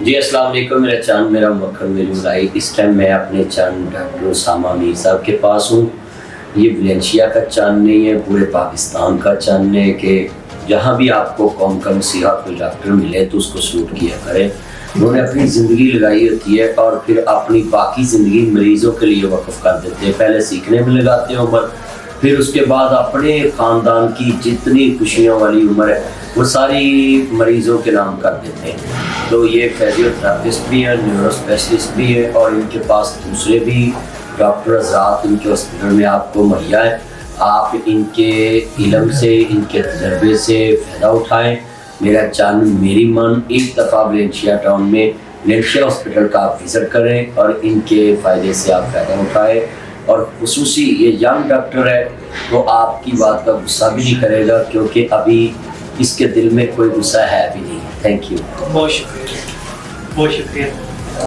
جی السلام علیکم، میرا چاند میرا مکھن میری ملائی۔ اس ٹائم میں اپنے چاند ڈاکٹر اسامہ امیر صاحب کے پاس ہوں۔ یہ ویلنشیا کا چاند نہیں ہے، پورے پاکستان کا چاند ہے کہ جہاں بھی آپ کو قوم کا مسیحا کوئی ڈاکٹر ملے تو اس کو سلوٹ کیا کرے۔ انہوں نے اپنی زندگی لگائی ہوتی ہے اور پھر اپنی باقی زندگی مریضوں کے لیے وقف کر دیتے ہیں۔ پہلے سیکھنے میں لگاتے ہیں عمر، پھر اس کے بعد اپنے خاندان کی جتنی خوشیوں والی عمر ہے وہ ساری مریضوں کے نام کر دیتے ہیں۔ تو یہ فیزیوتھراپسٹ بھی ہیں، نیورو اسپیشلسٹ بھی ہیں، اور ان کے پاس دوسرے بھی ڈاکٹر حضرات ان کے ہاسپٹل میں آپ کو مہیا ہے۔ آپ ان کے علم سے، ان کے تجربے سے فائدہ اٹھائیں۔ میرا چاند میری من، ایک دفعہ ویلنشیا ٹاؤن میں ویلنشیا ہاسپٹل کا آپ وزٹ کریں اور ان کے فائدے سے آپ فائدہ اٹھائیں۔ اور خصوصی یہ ینگ ڈاکٹر ہے تو آپ کی بات کا غصہ بھی نہیں کرے گا، کیونکہ ابھی اس کے دل میں کوئی غصہ ہے بھی نہیں۔ تھینک یو، بہت شکریہ، بہت شکریہ۔